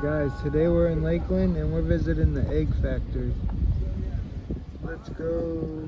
Guys, today we're in Lakeland and we're visiting the egg factory. Let's go.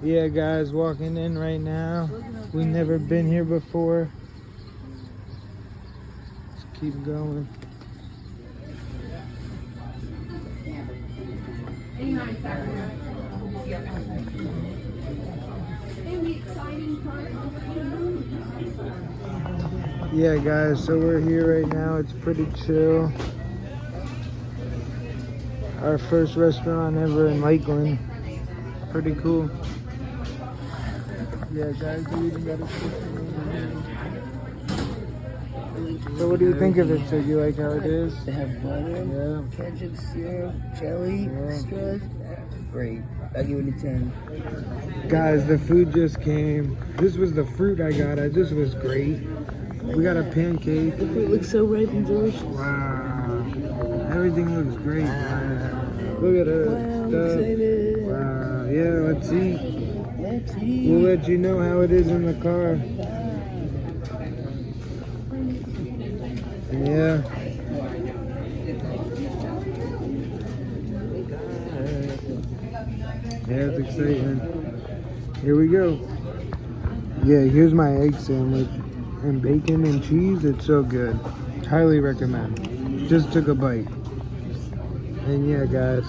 Yeah guys, walking in right now. We've never been here before. Let's keep going. Yeah guys, so we're here right now. It's pretty chill. Our first restaurant ever in Lakeland. Pretty cool. Yeah, guys, we even got a system over here. So what do you think of it? So you like how it is? They have butter, ketchup, syrup, jelly, straws. Great. I'll give it a 10. Guys, the food just came. This was the fruit I got. This was great. We got a pancake. The fruit looks so ripe and delicious. Wow. Everything looks great. Wow. Look at her stuff. Excited. Wow. Yeah, let's eat. Let's eat. We'll let you know how it is in the car. Yeah. Yeah, it's exciting. Here we go. Yeah, here's my egg sandwich. And bacon and cheese, it's so good. Highly recommend. Just took a bite. And yeah, guys,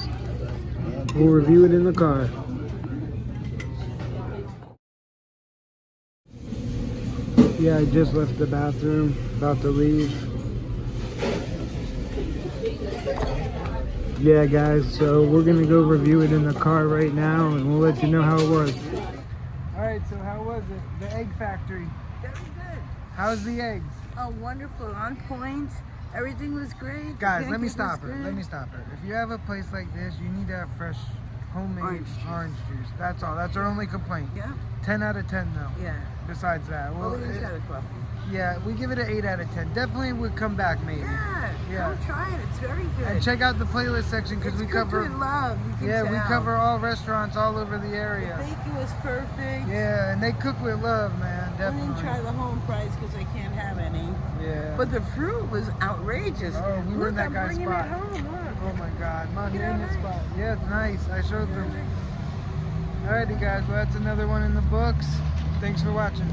we'll review it in the car. Yeah, I just left the bathroom, about to leave. Yeah, guys, so we're gonna go review it in the car right now, and we'll let you know how it was. All right, so how was it? The egg factory. Very good. How's the eggs? Oh, wonderful. On point. Everything was great. Guys, let me stop her. Let me stop her. If you have a place like this, you need to have fresh, homemade orange juice. That's all. That's our only complaint. Yeah. 10 out of 10 though. Yeah. Besides that, Well, we got a coffee. yeah, we give it an 8 out of 10. Definitely would come back maybe. Yeah. Come try it. It's very good. And check out the playlist section because we cover. With love. You can Yeah, tell. we cover all restaurants all over the area. The bacon was perfect. Yeah, and they cook with love, man. I Definitely. didn't try the home fries because I can't have any. Yeah. But the fruit was outrageous. Oh, we were in that I'm guy's bringing spot. it home. Look. Oh my God, Mom, you're in the Nice. spot. Yeah, it's nice. I showed them. Alrighty, guys. Well, that's another one in the books. Thanks for watching.